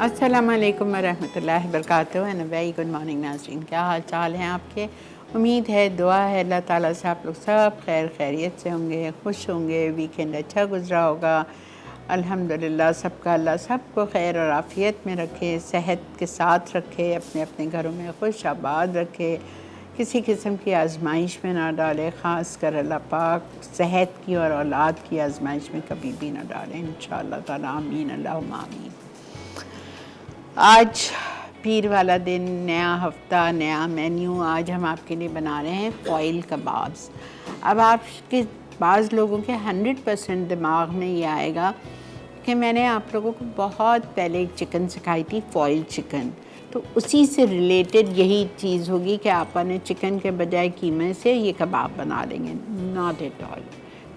अस्सलाम वालेकुम वरहमतुल्लाहि वबरकातुहू एंड वेरी गुड मॉर्निंग नाज़रीन। क्या हाल चाल हैं आपके? उम्मीद है, दुआ है अल्लाह ताला से आप लोग सब खैर खैरियत से होंगे, खुश होंगे, वीकेंड अच्छा गुजरा होगा। अल्हम्दुलिल्लाह सबका अल्लाह सबको खैर और आफ़ियत में रखे, सेहत के साथ रखे, अपने अपने घरों में खुश आबाद रखे, किसी किस्म की आजमाइश में ना डाले। ख़ास कर अल्लाह पाक सेहत की और औलाद की आजमाइश में कभी भी ना डालें इंशाअल्लाह ताला। आमीन अल्लाहुम्मा आमीन। आज पीर वाला दिन, नया हफ़्ता, नया मेन्यू। आज हम आपके लिए बना रहे हैं फ़ॉइल कबाब्स। अब आपके बाज़ लोगों के 100% दिमाग में ये आएगा कि मैंने आप लोगों को बहुत पहले एक चिकन सिखाई थी, फ़ॉइल चिकन, तो उसी से रिलेटेड यही चीज़ होगी कि आपने चिकन के बजाय कीमे से ये कबाब बना लेंगे। Not at all,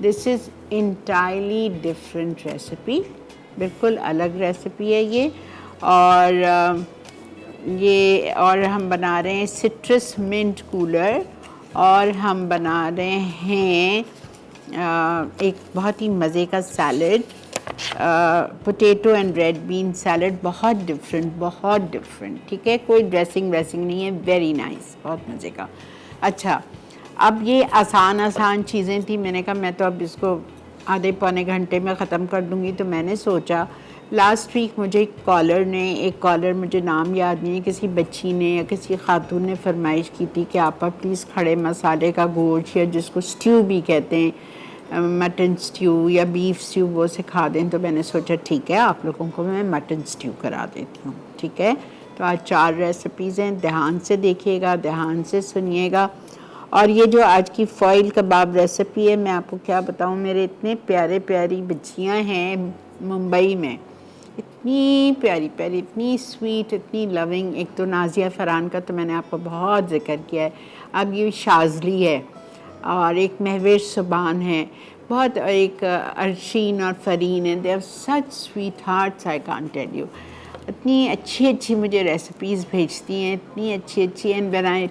this is entirely different recipe, बिल्कुल अलग रेसिपी है ये। और हम बना रहे हैं सिट्रस मिंट कूलर, और हम बना रहे हैं एक बहुत ही मज़े का salad, potato and red been salad. बहुत डिफरेंट, ठीक है? कोई ड्रेसिंग नहीं है, वेरी नाइस, बहुत मज़े का। अच्छा, अब ये आसान चीज़ें थी। मैंने कहा मैं तो अब इसको आधे पौने घंटे में ख़त्म कर दूँगी। तो मैंने सोचा, लास्ट वीक मुझे एक कॉलर, मुझे नाम याद नहीं है, किसी बच्ची ने या किसी खातून ने फरमाइश की थी कि आप प्लीज़ खड़े मसाले का गोश्त, या जिसको स्ट्यू भी कहते हैं, मटन स्ट्यू या बीफ स्ट्यू, वो सिखा दें। तो मैंने सोचा ठीक है, आप लोगों को मैं मटन स्ट्यू करा देती हूँ, ठीक है? तो आज 4 रेसिपीज़ हैं, ध्यान से देखिएगा, ध्यान से सुनिएगा। और ये जो आज की फ़ॉइल कबाब रेसिपी है, मैं आपको क्या बताऊँ, मेरे इतने प्यारी बच्चियाँ हैं मुंबई में, इतनी प्यारी, इतनी स्वीट, इतनी लविंग। एक तो नाज़िया फ़रहान का तो मैंने आपको बहुत ज़िक्र किया है। अब ये शाज़ली है, और एक महवेश सुबान है, बहुत, एक अरशीन और फ़रीन है। They are such sweet hearts, I can't tell you. इतनी अच्छी मुझे रेसिपीज़ भेजती हैं, इतनी अच्छी। And when I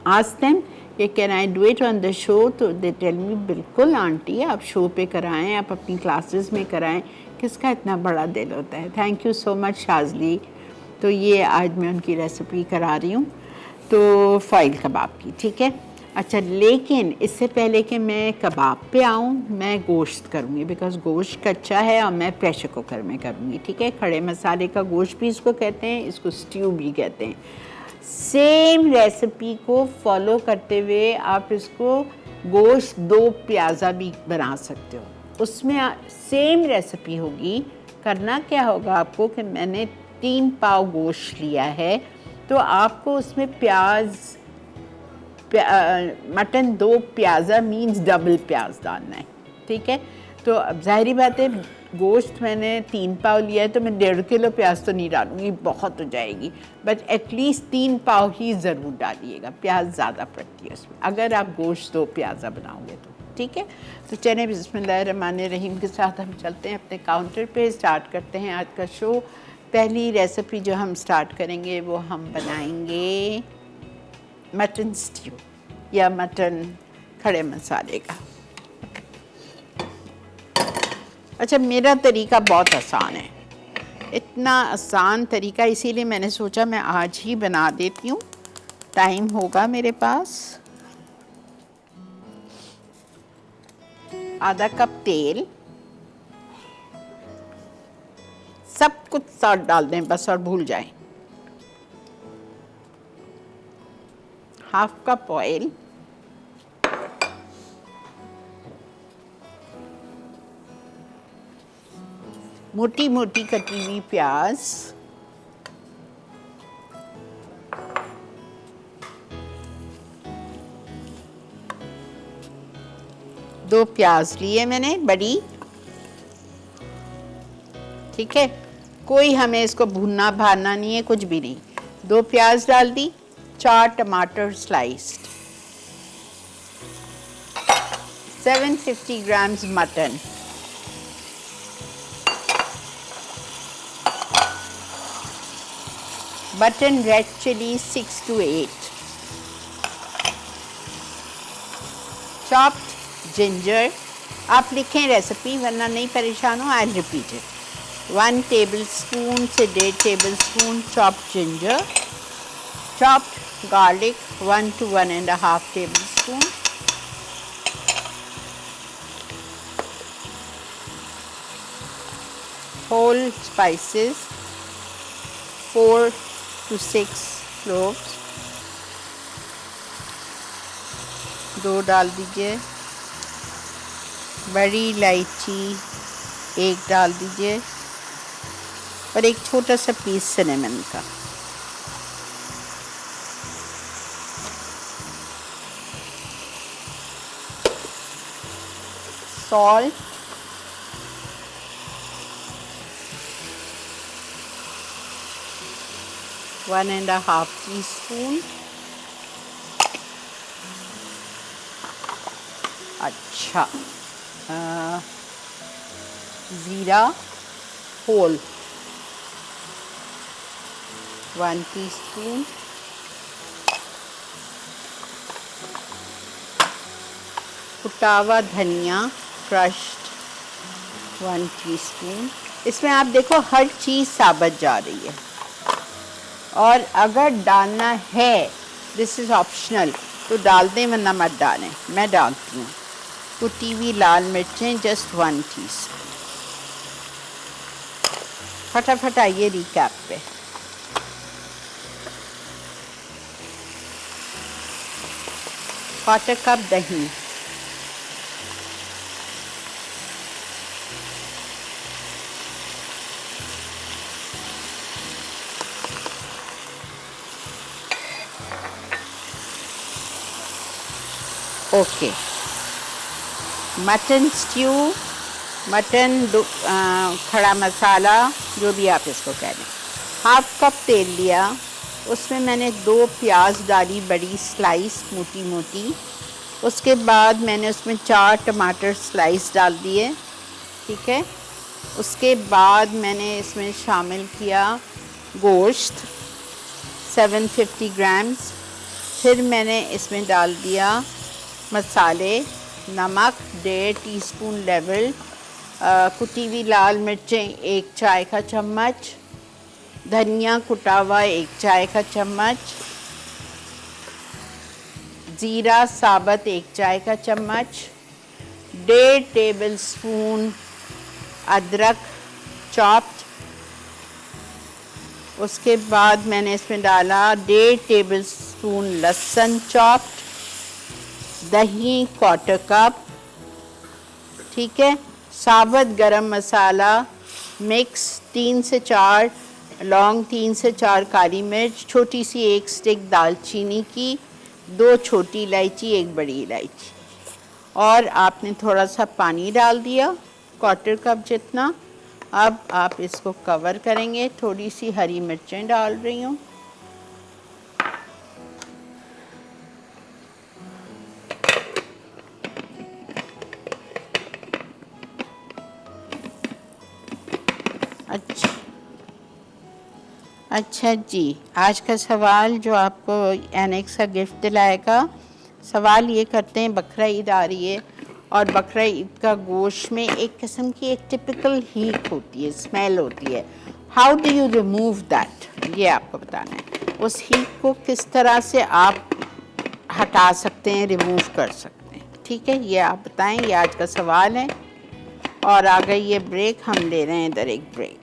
ask them कि can I do it on the show, तो दे टेल मी बिल्कुल आंटी, आप शो पे कराएं, आप अपनी क्लासेस में कराएं, किसका इतना बड़ा दिल होता है। Thank you so much Shazli. तो ये आज मैं उनकी रेसिपी करा रही हूँ, तो फ़ॉइल कबाब की, ठीक है? अच्छा, लेकिन इससे पहले कि मैं कबाब पे आऊँ, मैं गोश्त करूँगी, बिकॉज़ गोश्त कच्चा है और मैं प्रेशर कुकर में करूँगी, ठीक है? खड़े मसाले का गोश्त भी इसको कहते हैं, इसको स्ट्यू भी कहते हैं। सेम रेसिपी को फॉलो करते हुए आप इसको गोश्त 2 प्याज़ा भी बना सकते हो। उसमें सेम रेसिपी होगी। करना क्या होगा आपको कि मैंने 3 पाव गोश्त लिया है, तो आपको उसमें मटन 2 प्याज़ा मीन्स डबल प्याज डालना है, ठीक है? तो अब ज़ाहिरी बात है, गोश्त मैंने 3 पाव लिया है, तो मैं 1.5 किलो प्याज तो नहीं डालूँगी, बहुत हो जाएगी। बट एटलीस्ट 3 पाव ही ज़रूर डालिएगा, प्याज ज़्यादा पड़ती है उसमें अगर आप गोश्त 2 प्याज़ा बनाओगे तो, ठीक है? तो चलिए बिस्मिल्लाहिर्रहमानिर्रहीम के साथ हम चलते हैं अपने काउंटर पे, स्टार्ट करते हैं आज का शो। पहली रेसिपी जो हम स्टार्ट करेंगे वो हम बनाएंगे मटन स्ट्यू या मटन खड़े मसाले का। अच्छा, मेरा तरीका बहुत आसान है, इतना आसान तरीका, इसीलिए मैंने सोचा मैं आज ही बना देती हूँ। टाइम होगा मेरे पास। आधा कप तेल, सब कुछ साथ डाल दें बस और भूल जाएं। हाफ कप ऑयल, मोटी कटी हुई प्याज, दो प्याज लिए मैंने बड़ी, ठीक है? कोई हमें इसको भूनना भानना नहीं है, कुछ भी नहीं। 2 प्याज डाल दी, 4 टमाटर sliced, 750 grams mutton, button red chili 6 to 8, chopped ginger. आप लिखें रेसिपी, वरना नहीं परेशान हो, आई रिपीट इट। 1 tablespoon से 1.5 tablespoon chopped ginger, chopped garlic 1 to 1.5 tablespoon, whole spices 4 to 6 cloves, 2 डाल दीजिए, बड़ी इलायची 1 डाल दीजिए और एक छोटा सा पीस सिनेमन का। Salt, one and half tea spoon. अच्छा, ज़ीरा होल 1 टीस्पून, कुटा हुआ धनिया क्रश्ड 1 टीस्पून। इसमें आप देखो हर चीज़ साबुत जा रही है, और अगर डालना है, दिस इज़ ऑप्शनल, तो डाल दें वरना मत डालें, मैं डालती हूँ। कुटी हुई लाल मिर्चें जस्ट 1 टीस्पून। फटाफट आइए रिकैप पे। क्वार्टर कप दही, ओके। मटन स्ट्यू, मटन खड़ा मसाला, जो भी आप इसको कह लें। हाफ कप तेल लिया, उसमें मैंने 2 प्याज डाली बड़ी स्लाइस मोटी मोटी। उसके बाद मैंने उसमें 4 टमाटर स्लाइस डाल दिए, ठीक है। उसके बाद मैंने इसमें शामिल किया गोश्त 750 ग्राम्स। फिर मैंने इसमें डाल दिया मसाले, नमक 1.5 टीस्पून लेवल, कुटी हुई लाल मिर्चें 1 चाय का चम्मच, धनिया कुटा हुआ 1 चाय का चम्मच, ज़ीरा साबुत 1 चाय का चम्मच, 1.5 टेबलस्पून अदरक चॉप्ड। उसके बाद मैंने इसमें डाला 1.5 टेबलस्पून लहसुन चॉप्ड, दही क्वार्टर कप, ठीक है। साबुत गरम मसाला मिक्स 3 से 4 लौंग, 3 से 4 काली मिर्च, छोटी सी 1 स्टिक दालचीनी की, 2 छोटी इलायची 1 बड़ी इलायची, और आपने थोड़ा सा पानी डाल दिया क्वार्टर कप जितना। अब आप इसको कवर करेंगे। थोड़ी सी हरी मिर्चें डाल रही हूँ, अच्छा जी। आज का सवाल जो आपको एनेक्स का गिफ्ट दिलाएगा, सवाल ये करते हैं, बकरा ईद आ रही है और बकरा ईद का गोश्त में एक किस्म की एक टिपिकल हीट होती है, स्मेल होती है। How do you remove that, ये आपको बताना है। उस हीट को किस तरह से आप हटा सकते हैं, रिमूव कर सकते हैं, ठीक है, ये आप बताएं। ये आज का सवाल है। और आ गई ये ब्रेक, हम ले रहे हैं इधर एक ब्रेक।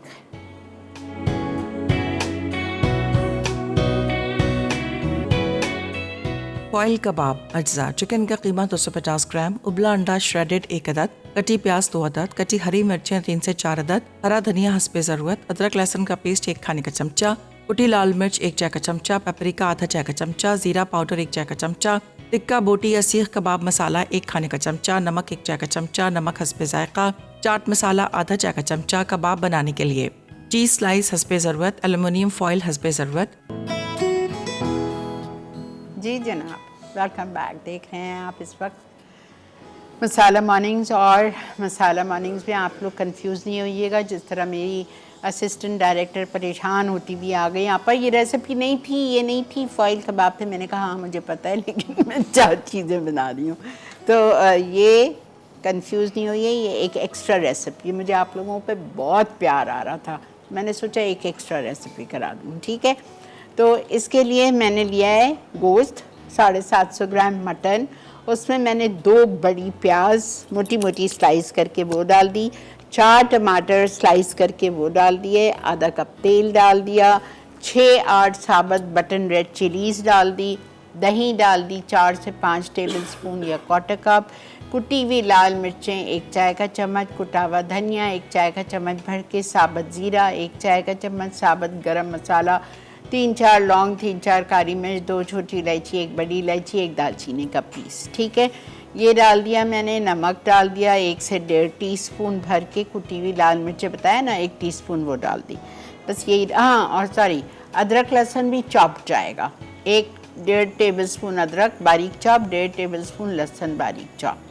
फॉइल कबाब अज्जा। चिकन का कीमा 250 ग्राम, उबला अंडा श्रेडेड 1 अदद, कटी प्याज 2 अदद, कटी हरी मिर्चें 3 से 4 अदद, हरा धनिया हस्बे ज़रूरत, अदरक लहसुन का पेस्ट 1 खाने का चमचा, कुटी लाल मिर्च 1 चाय का चमचा, पेपरिका आधा चाय का चमचा, ज़ीरा पाउडर 1 चाय का चमचा, टिक्का बोटी या सीख कबाब मसाला 1 खाने का चमचा, नमक 1 चाय का चमचा, नमक हस्बे जायका, चाट मसाला आधा चाय का चमचा। कबाब बनाने के लिए चीज़ स्लाइस हस्बे ज़रूरत, एल्युमिनियम फॉइल हस्बे ज़रूरत। जी जनाब, वेलकम बैक। देख रहे हैं आप इस वक्त मसाला मॉर्निंग्स, और मसाला मॉर्निंग्स में आप लोग कंफ्यूज नहीं होइएगा। जिस तरह मेरी असिस्टेंट डायरेक्टर परेशान होती भी आ गई, यहाँ पर ये रेसिपी नहीं थी, ये नहीं थी, फॉइल कबाब थे। मैंने कहा हाँ मुझे पता है, लेकिन मैं 4 चीज़ें बना रही हूँ। तो ये कंफ्यूज नहीं होइए, ये एक एक्स्ट्रा रेसिपी, मुझे आप लोगों पे बहुत प्यार आ रहा था, मैंने सोचा एक एक्स्ट्रा रेसिपी करा दूँ, ठीक है। तो इसके लिए मैंने लिया है गोश्त 750 ग्राम मटन, उसमें मैंने 2 बड़ी प्याज मोटी मोटी स्लाइस करके वो डाल दी, 4 टमाटर स्लाइस करके वो डाल दिए, आधा कप तेल डाल दिया, 6-8 साबुत बटन रेड चिलीज़ डाल दी, दही डाल दी 4 से 5 टेबलस्पून या 1/4 कप, कुटी हुई लाल मिर्चें 1 चाय का चम्मच, कुटा हुआ धनिया 1 चाय का चम्मच भर के, साबुत ज़ीरा 1 चाय का चम्मच, साबुत गरम मसाला 3-4 लौंग, 3-4 काली मिर्च, 2 छोटी इलायची, 1 बड़ी इलायची, 1 दालचीनी का पीस, ठीक है। ये डाल दिया मैंने, नमक डाल दिया 1 से 1.5 टीस्पून भर के, कुटी हुई लाल मिर्चें बताया ना 1 टीस्पून वो डाल दी, बस यही। हाँ और सॉरी, अदरक लहसुन भी चॉप जाएगा, 1-1.5 टेबलस्पून अदरक बारीक चॉप, 1.5 टेबलस्पून लहसुन बारीक चॉप,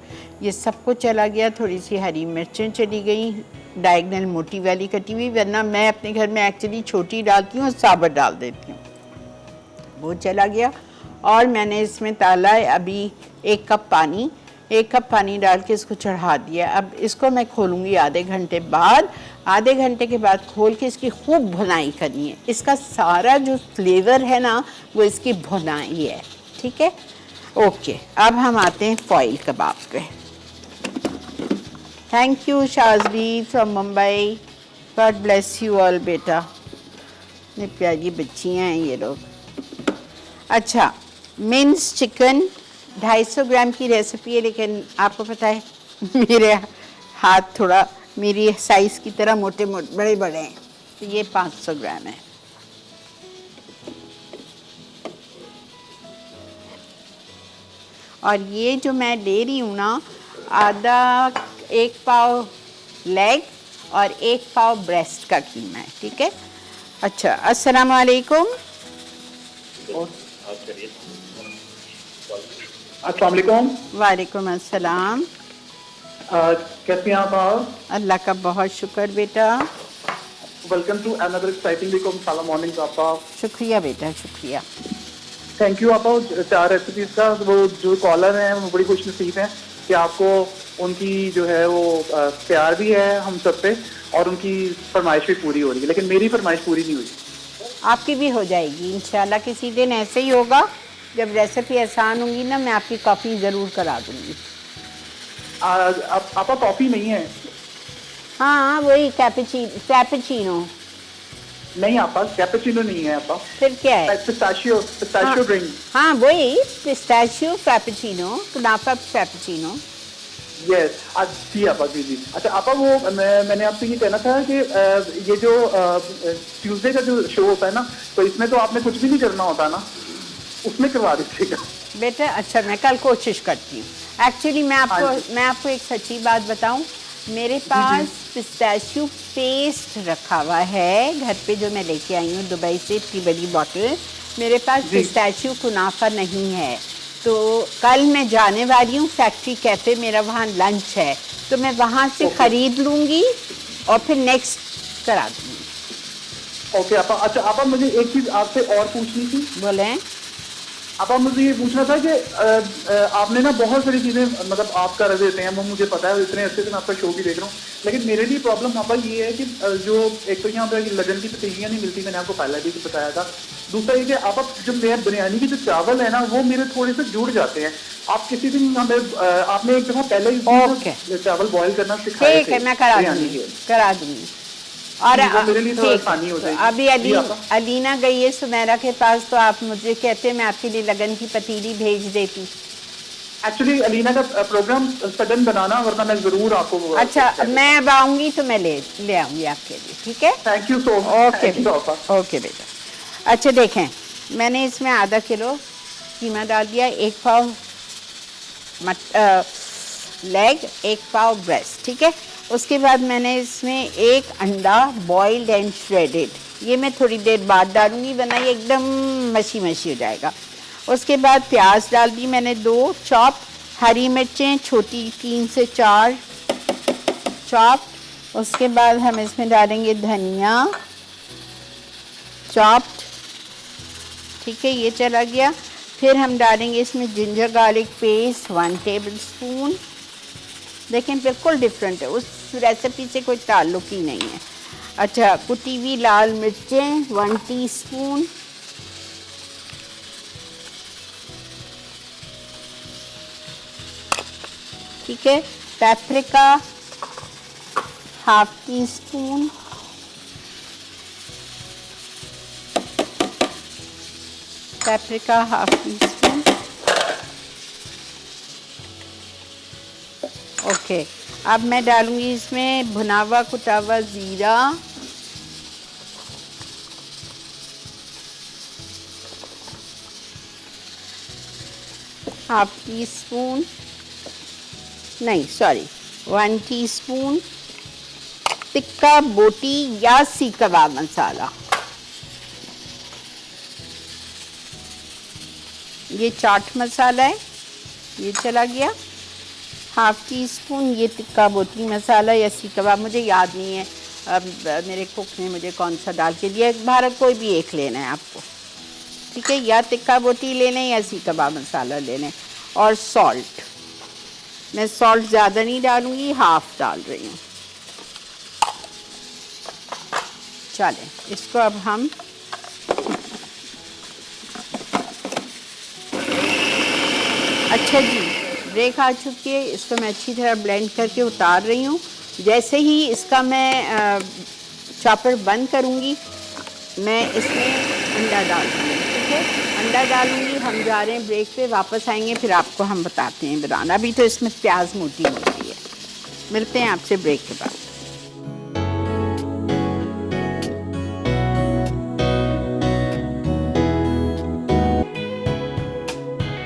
ये सबको चला गया। थोड़ी सी हरी मिर्चें चली गई, डायगनल मोटी वाली कटी हुई, वरना मैं अपने घर में एक्चुअली छोटी डालती हूँ और साबुत डाल देती हूँ, वो चला गया। और मैंने इसमें डाला है अभी 1 कप पानी, 1 कप पानी डाल के इसको चढ़ा दिया। अब इसको मैं खोलूँगी आधे घंटे बाद, आधे घंटे के बाद खोल के इसकी खूब भुनाई करनी है, इसका सारा जो फ्लेवर है ना वो इसकी भुनाई है, ठीक है। ओके, अब हम आते हैं फॉइल कबाब पे। Thank you Shajbi from Mumbai, God bless you all बेटा, इतनी प्यारी बच्चियाँ हैं ये लोग। अच्छा, मिन्स चिकन 250 ग्राम की रेसिपी है, लेकिन आपको पता है मेरे हाथ थोड़ा मेरी साइज़ की तरह मोटे मोटे बड़े बड़े हैं, तो ये 500 ग्राम है। और ये जो मैं ले रही हूँ ना, आधा 1 पाव लेग और 1 पाव ब्रेस्ट का कीमा है, ठीक है। अच्छा, अस्सलाम वालेकुम। अस्सलाम वालेकुम। वालेकुम अस्सलाम। कैसे हैं आप? अल्लाह का बहुत शुक्र बेटा। Welcome to another exciting week of सलाम मॉर्निंग आपा। शुक्रिया बेटा, शुक्रिया। थैंक यू आपा, 4 रेसिपीज का। वो जो कॉलर हैं वो बड़ी खुश नसीब हैं कि आपको उनकी जो है वो प्यार भी है हम सब पे, और उनकी फरमाइश भी पूरी हो रही है, लेकिन मेरी फरमाइश पूरी नहीं हुई। आपकी भी हो जाएगी इंशाल्लाह, किसी दिन ऐसे ही होगा जब रेसिपी आसान होगी ना, मैं आपकी कॉफ़ी ज़रूर करा दूँगी। आपा कॉफ़ी नहीं है? हाँ वही कैपेचिनो। नहीं आपा, कैपेचिनो नहीं है आपा। फिर क्या है? Pistachio drink. हाँ वही पिस्ताशियो कैपेचिनो, कुनाफा कैपेचिनो। यस, जी आपा, जी। अच्छा आपा, वो मैंने आपसे ये कहना था कि ये जो ट्यूसडे का जो शो होता है ना, तो इसमें तो आपने कुछ भी नहीं करना होता ना, उसमें करवा दीजिएगा बेटा। अच्छा, मैं कल कोशिश करती हूँ। एक्चुअली मैं आपको एक सच्ची बात बताऊँ, मेरे पास पिस्ताशियो पेस्ट रखा हुआ है घर पे, जो मैं लेके आई हूँ दुबई से, इतनी बड़ी बॉटल। मेरे पास पिस्ताशियो कुनाफा नहीं है, तो कल मैं जाने वाली हूँ फैक्ट्री कैफ़े, मेरा वहाँ लंच है, तो मैं वहाँ से ख़रीद लूँगी और फिर नेक्स्ट करा दूँगी। ओके आपा। अच्छा आपा, मुझे एक चीज़ आपसे और पूछनी थी। बोलें। आपा, मुझे ये पूछना था कि आपने ना बहुत सारी चीज़ें मतलब आप कर देते हैं, वो मुझे पता है, इतने अच्छे से मैं आपका शो भी देख रहा हूँ, लेकिन मेरे लिए प्रॉब्लम आपा ये है कि जो एक तो यहाँ पर लगन की पतीलियाँ नहीं मिलती, मैंने आपको पहले भी बताया था। दूसरा ये कि आपा, जो मेरे बिरयानी के जो चावल है ना, वो मेरे थोड़े से जुड़ जाते हैं। आप किसी दिन हमें आपने एक दफ़ा पहले चावल बॉयल करना सिखाया, ठीक है, मैं करा दूँगी। और अभी अलीना गई है सुमेरा के पास, तो आप मुझे कहते हैं मैं आपके लिए लगन की पतीली भेज देती। एक्चुअली अलीना का प्रोग्राम सडन बनाना, वरना मैं जरूर आपको। अच्छा, मैं अब आऊँगी तो मैं ले आऊँगी आपके लिए, ठीक है। Thank you so much. Okay बेटा। अच्छा देखें, मैंने इसमें आधा किलो कीमा डाल दिया, 1 पाव लेग, 1 पाव ब्रेस्ट, ठीक है। उसके बाद मैंने इसमें 1 अंडा बॉइल्ड एंड श्रेडेड, ये मैं थोड़ी देर बाद डालूंगी, वरना ये एकदम मशी मशी हो जाएगा। उसके बाद प्याज डाल दी मैंने 2 चॉप, हरी मिर्चें छोटी 3 से 4 चॉप। उसके बाद हम इसमें डालेंगे धनिया चॉप्ड, ठीक है, ये चला गया। फिर हम डालेंगे इसमें जिंजर गार्लिक पेस्ट 1 टेबलस्पून, देखें बिल्कुल डिफरेंट है, उस रेसिपी से कोई ताल्लुक ही नहीं है। अच्छा, कुटी हुई लाल मिर्चें 1 टीस्पून, ठीक है। Paprika ½ teaspoon, paprika ½ teaspoon, okay. अब मैं डालूंगी इसमें भुना हुआ कुटा हुआ ज़ीरा, ½ टीस्पून, नहीं सॉरी 1 टीस्पून टिक्का बोटी या सीख कबाब मसाला। ये चाट मसाला है, ये चला गया। ½ टीस्पून ये टिक्का बोटी मसाला या सीख कबाब, मुझे याद नहीं है अब मेरे कुक ने मुझे कौन सा डाल के दिया। भारत कोई भी एक लेना है आपको, ठीक है, या टिक्का बोटी लेना है या सीख कबाब मसाला लेना है। और सॉल्ट, मैं सॉल्ट ज़्यादा नहीं डालूंगी, हाफ डाल रही हूँ। चलें, इसको अब हम अच्छा जी, ब्रेक आ चुकी है, इसको मैं अच्छी तरह ब्लेंड करके उतार रही हूँ। जैसे ही इसका मैं चॉपर बंद करूँगी, मैं इसमें अंडा डाल दूँगी, ठीक है, अंडा डालूँगी। हम जा रहे हैं ब्रेक पे, वापस आएंगे फिर आपको हम बताते हैं बनाना। अभी तो इसमें प्याज मोटी होती है। मिलते हैं आपसे ब्रेक के बाद।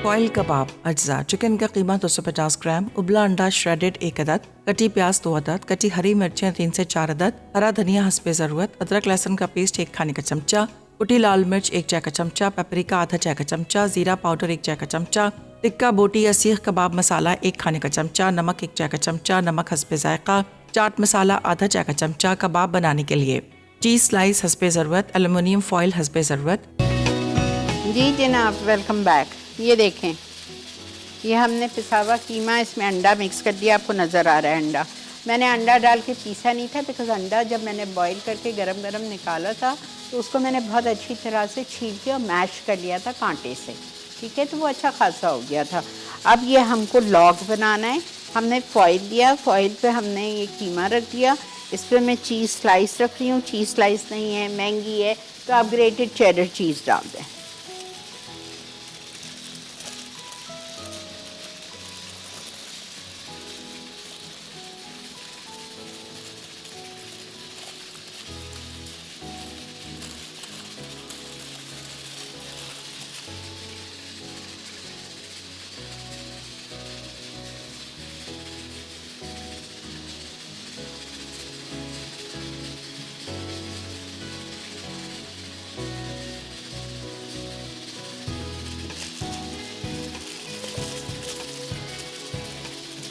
फॉइल कबाब अज्जा। चिकन का कीमा 250 ग्राम, उबला अंडा श्रेडेड 1 अदद, कटी प्याज 2 अदद, कटी हरी मिर्चें 3 से 4 अदद, हरा धनिया हस्बे ज़रूरत, अदरक लहसुन का पेस्ट 1 खाने का चमचा, कुटी लाल मिर्च 1 चाय का चमचा, पेपरिका आधा चाय का चमचा, जीरा पाउडर 1 चाय का चमचा, टिक्का बोटी या सीख कबाब मसाला 1 खाने का चमचा, नमक 1 चाय का चमचा, नमक हस्बे जायका, चाट मसाला आधा चाय का चमचा। कबाब बनाने के लिए चीज़ स्लाइस हस्बे ज़रूरत, एल्युमिनियम फॉइल हस्बे ज़रूरत। जी जनाब, वेलकम बैक। ये देखें, ये हमने पिसा हुआ कीमा, इसमें अंडा मिक्स कर दिया, आपको नज़र आ रहा है अंडा। मैंने अंडा डाल के पीसा नहीं था, बिकॉज अंडा जब मैंने बॉईल करके गरम गरम निकाला था तो उसको मैंने बहुत अच्छी तरह से छील के और मैश कर लिया था कांटे से, ठीक है, तो वो अच्छा खासा हो गया था। अब ये हमको लॉग बनाना है। हमने फॉइल दिया, फॉइल पे हमने ये कीमा रख दिया, इस पर मैं चीज़ स्लाइस रख रही हूँ। चीज़ स्लाइस नहीं है, महंगी है, तो आप ग्रेटेड चेडर चीज़ डाल दें।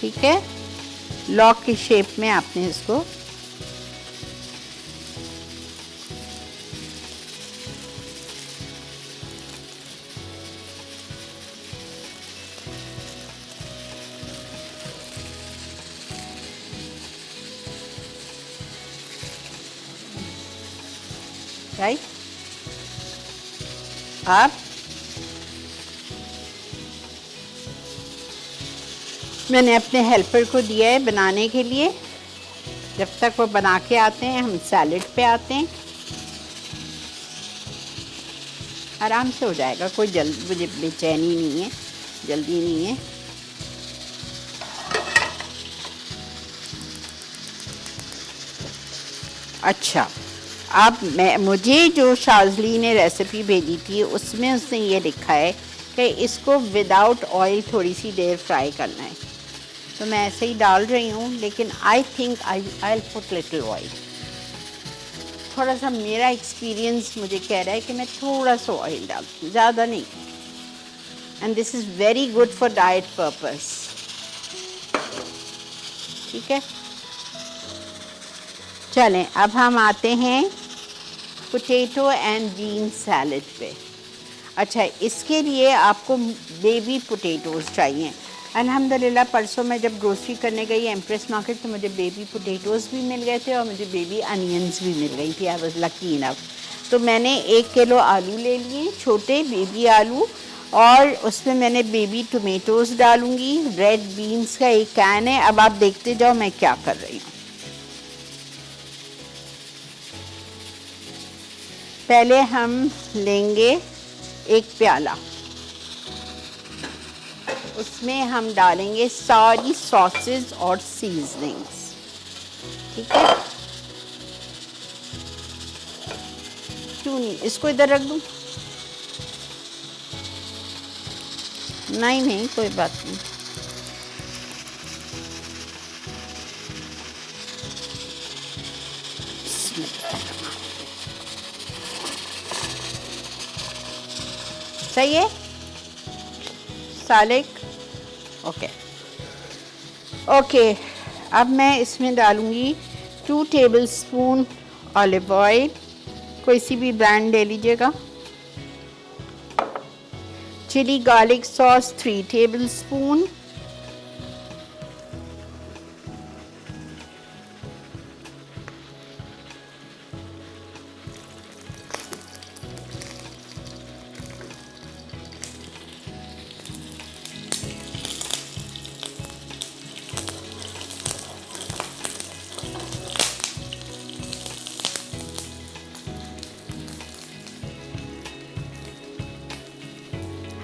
ठीक है, लॉक की शेप में आपने इसको राइट। अब मैंने अपने हेल्पर को दिया है बनाने के लिए। जब तक वो बना के आते हैं हम सैलेड पे आते हैं। आराम से हो जाएगा, कोई जल्दी, मुझे बेचैनी नहीं है, जल्दी नहीं है। अच्छा, अब मुझे जो शाजली ने रेसिपी भेजी थी उसमें उसने ये लिखा है कि इसको विदाउट ऑयल थोड़ी सी देर फ्राई करना है, तो मैं ऐसे ही डाल रही हूँ। लेकिन I think I will put little oil. थोड़ा सा मेरा एक्सपीरियंस मुझे कह रहा है कि मैं थोड़ा सा ऑयल डालती हूँ, ज़्यादा नहीं। And this is very good for diet purpose, ठीक है। चलें, अब हम आते हैं पोटैटो एंड बीन सैलेड पे। अच्छा, इसके लिए आपको बेबी पोटैटोज़ चाहिए। अल्हम्दुलिल्लाह परसों मैं जब ग्रोसरी करने गई एम्प्रेस मार्केट तो मुझे बेबी पोटैटोज़ भी मिल गए थे और मुझे बेबी अनियंस भी मिल गई थी। I was lucky enough. तो मैंने 1 किलो आलू ले लिए, छोटे बेबी आलू, और उसमें मैंने बेबी टोमेटोज़ डालूँगी। रेड बीन्स का एक कैन है। अब आप देखते जाओ मैं क्या कर रही हूँ। पहले हम लेंगे एक प्याला, उसमें हम डालेंगे सारी सॉसेस और सीजनिंग्स। ठीक है, क्यों नहीं, इसको इधर रख दूं? नहीं नहीं, कोई बात नहीं। सही है सालिक? Okay okay. अब मैं इसमें डालूंगी 2 टेबलस्पून ऑलिव ऑयल, कोई सी भी ब्रांड ले लीजिएगा। चिली गार्लिक सॉस 3 टेबलस्पून,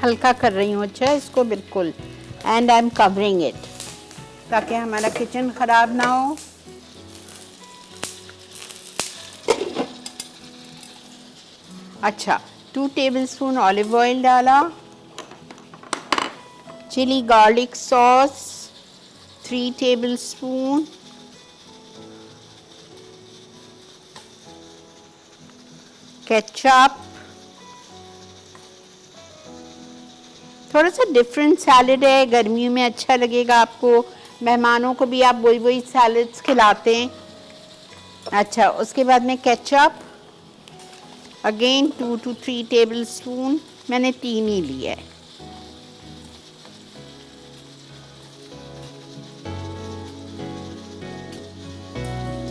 हल्का कर रही हूँ। अच्छा, इसको बिल्कुल, and I am covering it ताकि हमारा किचन ख़राब ना हो। अच्छा, 2 टेबलस्पून ऑलिव ऑयल डाला, chili garlic sauce 3 tablespoon, ketchup, थोड़ा सा डिफरेंट सैलड है, गर्मियों में अच्छा लगेगा आपको, मेहमानों को भी आप वही सैलड्स खिलाते हैं। अच्छा, उसके बाद में केचप अगेन 2 to 3 टेबलस्पून, मैंने 3 ही लिया है।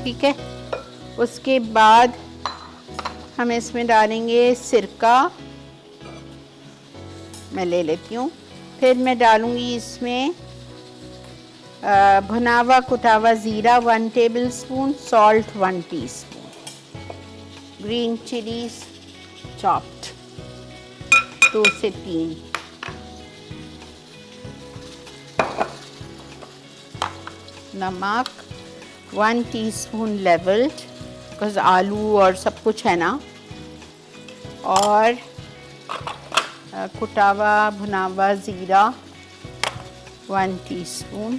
ठीक है, उसके बाद हम इसमें डालेंगे सिरका, मैं ले लेती हूँ। फिर मैं डालूँगी इसमें भुनावा कुटावा ज़ीरा 1 tablespoon, salt 1 teaspoon, green chillies chopped 2 से 3, नमक 1 टीस्पून लेवल्ड, बिकॉज आलू और सब कुछ है ना, और कुटावा भुनावा ज़ीरा 1 टीस्पून,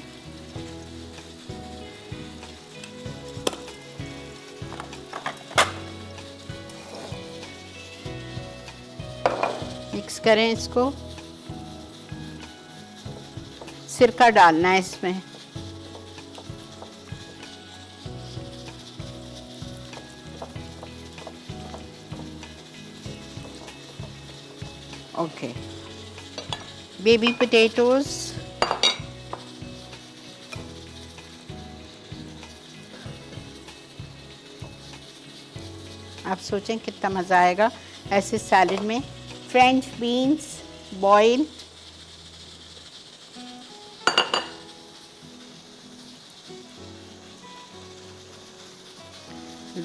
मिक्स करें इसको। सिरका डालना है इसमें, ओके। बेबी पोटैटोज, आप सोचें कितना मज़ा आएगा ऐसे सैलेड में। French beans boiled,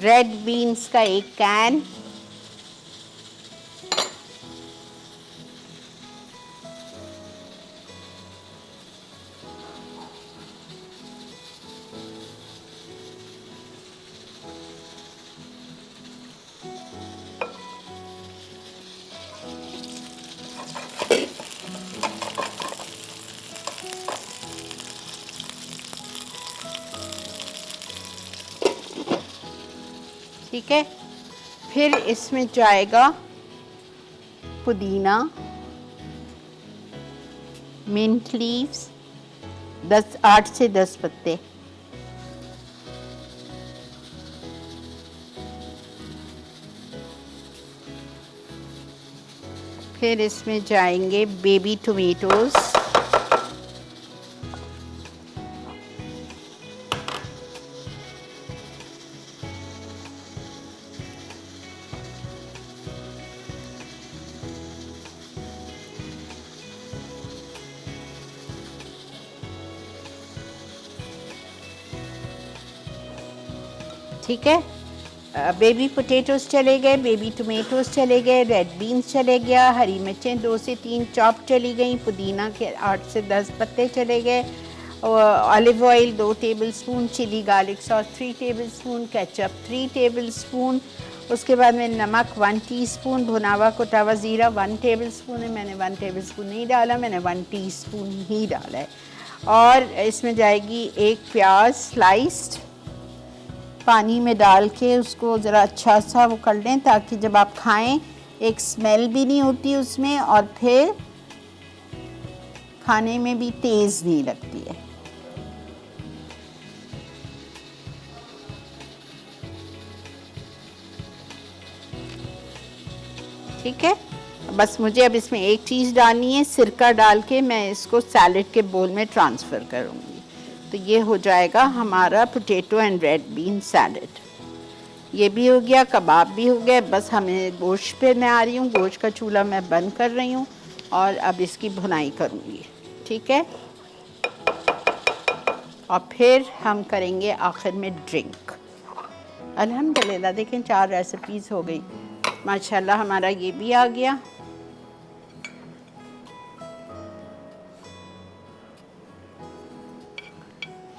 red beans का 1 कैन, ठीक है। फिर इसमें जाएगा पुदीना, मिंट लीव्स 8 से 10 पत्ते, फिर इसमें जाएंगे बेबी टोमेटोज ठीक है। बेबी पोटैटोस चले गए, बेबी टोमेटोस चले गए, रेड बीन्स चले गया, हरी मिर्चें 2 से 3 चॉप चली गई, पुदीना के 8 से 10 पत्ते चले गए, olive oil 2 tablespoon, chili garlic sauce 3 tablespoon, ketchup 3 tablespoon, उसके बाद में नमक 1 टीस्पून, भुना हुआ कुटा हुआ ज़ीरा 1 टेबलस्पून है, मैंने 1 टेबलस्पून नहीं डाला, मैंने 1 टीस्पून ही डाला है। और इसमें जाएगी एक प्याज स्लाइस्ड, पानी में डाल के उसको ज़रा अच्छा सा वो कर लें ताकि जब आप खाएं एक स्मेल भी नहीं होती उसमें और फिर खाने में भी तेज़ नहीं लगती है। ठीक है, बस मुझे अब इसमें एक चीज़ डालनी है, सिरका डाल के मैं इसको सैलेड के बोल में ट्रांसफ़र करूँगी। तो ये हो जाएगा हमारा potato and red bean salad. ये भी हो गया, कबाब भी हो गए, बस हमें गोश्त पे मैं आ रही हूँ, गोश्त का चूल्हा मैं बंद कर रही हूँ और अब इसकी भुनाई करूँगी। ठीक है, और फिर हम करेंगे आखिर में ड्रिंक। अल्हम्दुलिल्लाह देखें 4 रेसिपीज़ हो गई माशाल्लाह। हमारा ये भी आ गया।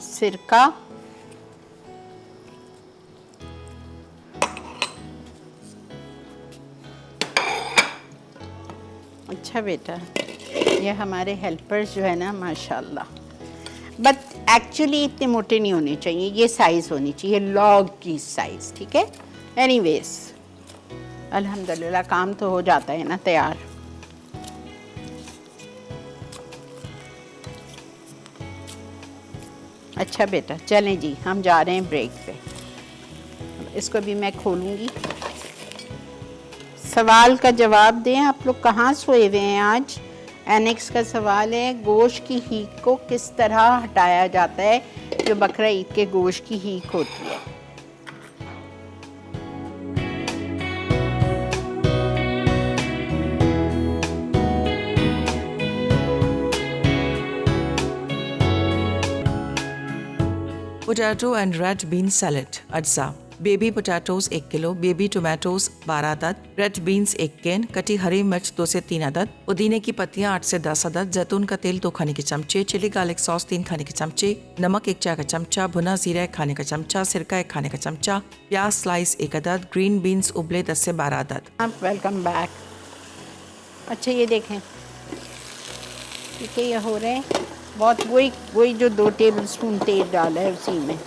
सिरका, अच्छा बेटा, ये हमारे हेल्पर्स जो है ना माशाल्लाह, बट एक्चुअली इतने मोटे नहीं होने चाहिए, ये साइज़ होनी चाहिए लॉग की साइज़। ठीक है, एनीवेज अल्हम्दुलिल्लाह काम तो हो जाता है ना तैयार। अच्छा बेटा, चलें जी, हम जा रहे हैं ब्रेक पे। इसको भी मैं खोलूँगी। सवाल का जवाब दें, आप लोग कहाँ सोए हुए हैं आज? एनेक्स का सवाल है, गोश्त की हीक को किस तरह हटाया जाता है जो बकरा ईद के गोश्त की हीक होती है? Potato and red bean salad अज्जा। Baby potatoes 1 kilo, baby tomatoes 12 अदद, रेड बीन्स 1 कैन, कटी हरी मिर्च 2 से 3 अदद, पुदीने की पत्तियां 8 से 10 अदद, जैतून का तेल 2 खाने के चमचे, चिली गार्लिक सॉस 3 खाने के चमचे, नमक 1 चाय का चमचा, भुना जीरा 1 खाने का चमचा, सिरका 1 खाने का चमचा, प्याज स्लाइस 1 अदद, ग्रीन बीन्स उबले 10 से 12 अदद। आप वेलकम बैक। अच्छा ये देखें, ठीक है, ये हो रहे हैं बहुत, वही जो 2 टेबलस्पून तेल डाला है उसी में,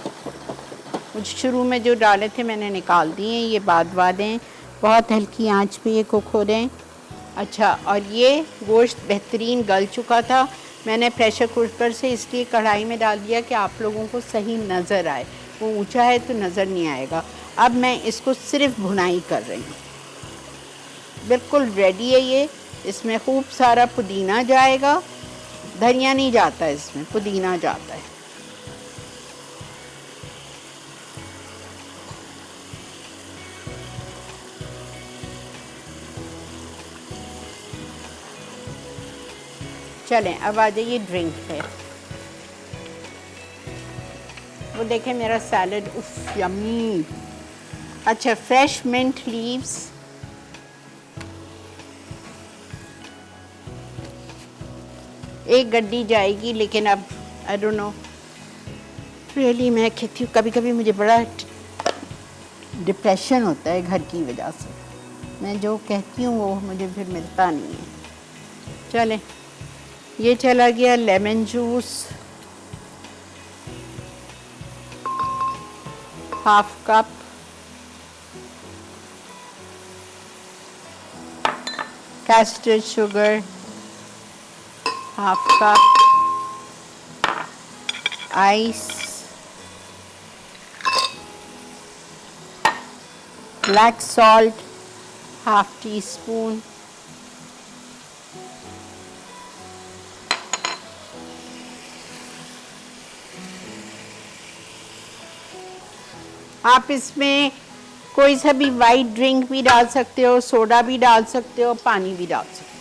कुछ शुरू में जो डाले थे मैंने निकाल दिए, ये बाद वाले हैं, बहुत हल्की आंच पे ये कुक हो रहे हैं। अच्छा, और ये गोश्त बेहतरीन गल चुका था, मैंने प्रेशर कुकर से इसलिए कढ़ाई में डाल दिया कि आप लोगों को सही नज़र आए, वो ऊंचा है तो नज़र नहीं आएगा। अब मैं इसको सिर्फ भुनाई कर रही हूँ। बिल्कुल रेडी है ये, इसमें खूब सारा पुदीना जाएगा, धनिया नहीं जाता इसमें, पुदीना जाता है। चलें अब आ जाइए ड्रिंक पे। वो देखें मेरा सैलड, उफ यम्मी। अच्छा, फ्रेश मिंट लीव्स, एक गड्डी जाएगी, लेकिन अब आई डोंट नो रियली, मैं कहती हूँ कभी कभी मुझे बड़ा डिप्रेशन होता है घर की वजह से, मैं जो कहती हूँ वो मुझे फिर मिलता नहीं है। चलें, ये चला गया lemon juice, half cup, castor sugar half cup, ice, black salt half tea spoon, आप इसमें कोई सा भी वाइट ड्रिंक भी डाल सकते हो, सोडा भी डाल सकते हो, पानी भी डाल सकते हो।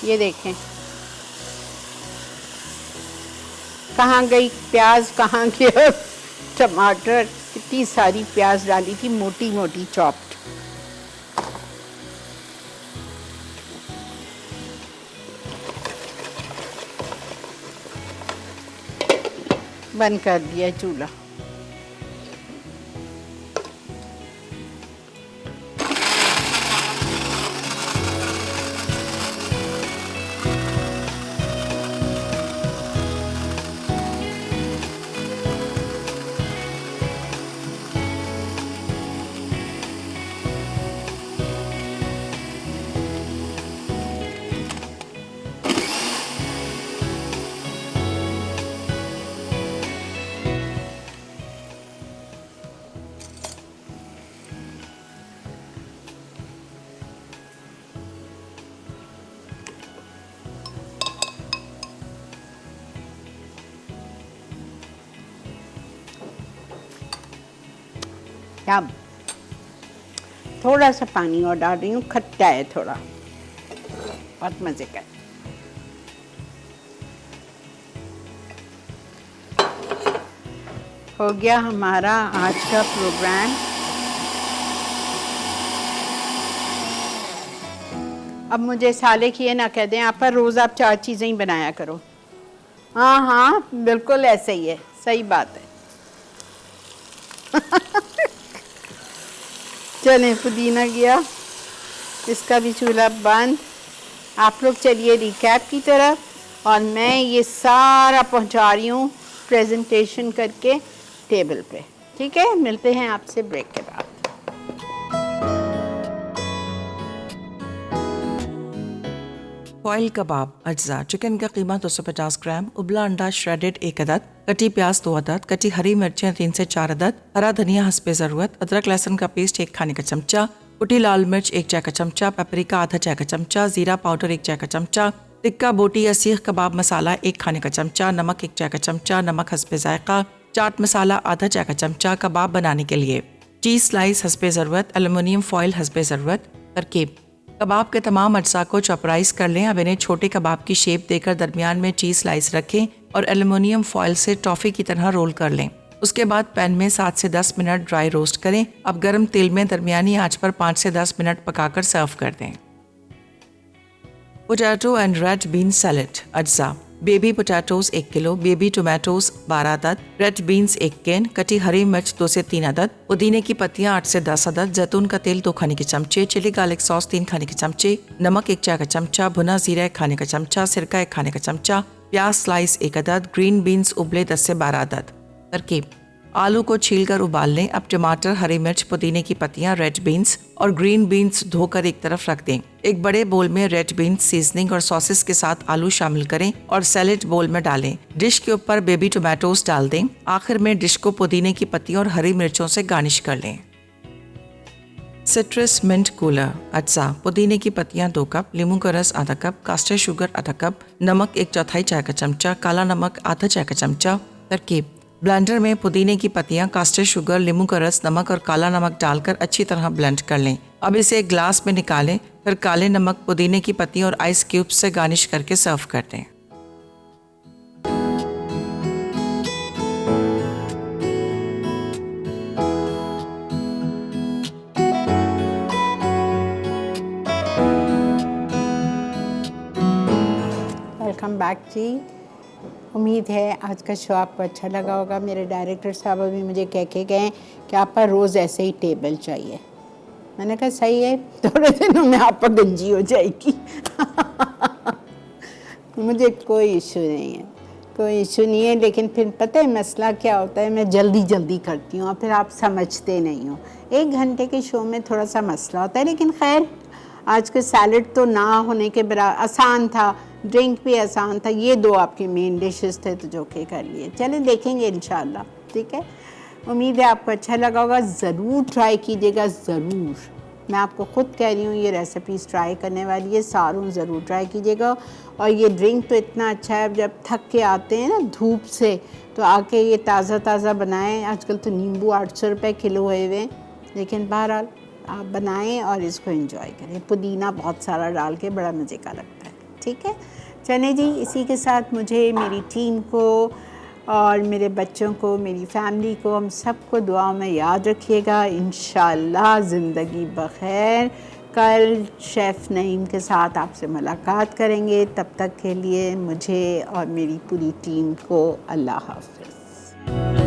ये देखें कहाँ गई प्याज, कहाँ गया टमाटर। कितनी सारी प्याज डाली थी, मोटी मोटी चॉप्ड। बंद कर दिया चूल्हा। अब थोड़ा सा पानी और डाल रही हूँ, खट्टा है थोड़ा, बहुत मज़े का। हो गया हमारा आज का प्रोग्राम। अब मुझे साले की ये ना कह दें आप पर रोज़ आप 4 चीज़ें ही बनाया करो। हाँ हाँ बिल्कुल ऐसे ही है, सही बात है। चलें, पुदीना गया, इसका भी चूल्हा बंद। आप लोग चलिए रिकैप की तरफ, और मैं ये सारा पहुंचा रही हूँ प्रेजेंटेशन करके टेबल पे। ठीक है, मिलते हैं आपसे ब्रेक के बाद। फॉइल कबाब अज्जा। चिकन का कीमा 250 ग्राम, उबला अंडा श्रेडेड 1 अदद, कटी प्याज 2 अदद, कटी हरी मिर्चें 3 से 4 अदद, हरा धनिया हस्बे ज़रूरत, अदरक लहसुन का पेस्ट 1 खाने का चमचा, कुटी लाल मिर्च 1 चाय का चमचा, पेपरिका आधा चाय का चमचा, जीरा पाउडर 1 चाय का चमचा, टिक्का बोटी या सीख कबाब मसाला 1 खाने का चमचा, नमक 1 चाय का चमचा, नमक हस्बे जायका, चाट मसाला आधा चाय का चमचा। कबाब बनाने के लिए चीज़ स्लाइस हस्बे ज़रूरत, एल्युमिनियम फॉइल हस्बे ज़रूरत। तरकीब: कबाब के तमाम अज्जा को चॉपराइज कर लें। अब इन्हें छोटे कबाब की शेप देकर दरमियान में चीज़ स्लाइस रखें और एल्युमिनियम फॉइल से टॉफ़ी की तरह रोल कर लें। उसके बाद पैन में 7 से 10 मिनट ड्राई रोस्ट करें। अब गर्म तेल में दरमियानी आंच पर 5 से 10 मिनट पकाकर सर्व कर दें। Potato and red bean salad अज्जा: baby potatoes 1 kilo, baby tomatoes 12 अदद, रेड बीन्स 1 कैन, कटी हरी मिर्च 2 से 3 अदद, पुदीने की पत्तियां 8 से 10 अदद, जैतून का तेल 2 खाने के चमचे, चिली गार्लिक सॉस 3 खाने के चमचे, नमक 1 चाय का चमचा, भुना जीरा 1 खाने का चमचा, सिरका 1 खाने का चमचा, प्याज स्लाइस 1 अदद, ग्रीन बीन्स उबले 10 से 12 अदद। तरकीब: आलू को छीलकर उबाल लें। अब टमाटर, हरी मिर्च, पुदीने की पत्तियां, रेड बीन्स और ग्रीन बीन्स धोकर एक तरफ रख दें। एक बड़े बोल में रेड बीन्स सीजनिंग और सॉसेस के साथ आलू शामिल करें और सैलेड बोल में डालें। डिश के ऊपर बेबी टोमेटोज डाल दें। आखिर में डिश को पुदीने की पत्तियों और हरी मिर्चों से गार्निश कर लें। सिट्रस मिंट कूलर अज्जा: पुदीने की पत्तियां 2 कप, नींबू का रस आधा कप, कास्टर शुगर आधा कप, नमक 1/4 चाय का चमचा, काला नमक आधा चाय का चमचा। तरकीब: ब्लेंडर में पुदीने की पत्तियां, कास्टर शुगर, नींबू का रस, नमक और काला नमक डालकर अच्छी तरह ब्लेंड कर लें। अब इसे एक ग्लास में निकालें। फिर काले नमक, पुदीने की पत्तियां और आइस क्यूब्स से गार्निश करके सर्व कर दें। वेलकम बैक जी। उम्मीद है आज का शो आपको अच्छा लगा होगा। मेरे डायरेक्टर साहब अभी मुझे कह के गए कि आप पर रोज़ ऐसे ही टेबल चाहिए। मैंने कहा सही है, थोड़े दिनों में आप पर गंजी हो जाएगी। मुझे कोई इशू नहीं है, कोई इशू नहीं है। लेकिन फिर पता है मसला क्या होता है, मैं जल्दी जल्दी करती हूँ और फिर आप समझते नहीं हो। 1 घंटे के शो में थोड़ा सा मसला होता है, लेकिन खैर आज का सैलड तो ना होने के बराबर आसान था, ड्रिंक भी आसान था। ये 2 आपके मेन डिशेस थे तो जो के कर लिए। चलें देखेंगे इंशाल्लाह, ठीक है। उम्मीद है आपको अच्छा लगा होगा। ज़रूर ट्राई कीजिएगा, ज़रूर। मैं आपको ख़ुद कह रही हूँ ये रेसिपीज़ ट्राई करने वाली है, सारों ज़रूर ट्राई कीजिएगा। और ये ड्रिंक तो इतना अच्छा है, जब थक के आते हैं ना धूप से तो आके ये ताज़ा ताज़ा बनाएं। आजकल तो नींबू 800 रुपये किलो हुए हुए, लेकिन बहरहाल आप बनाएं और इसको एंजॉय करें। पुदीना बहुत सारा डाल के बड़ा मज़े का लगता है। ठीक है। चलें जी, इसी के साथ मुझे, मेरी टीम को और मेरे बच्चों को, मेरी फैमिली को, हम सबको दुआओं में याद रखिएगा। इंशाअल्लाह ज़िंदगी बख़ैर। कल शेफ़ नईम के साथ आपसे मुलाकात करेंगे। तब तक के लिए मुझे और मेरी पूरी टीम को अल्लाह हाफ़िज़।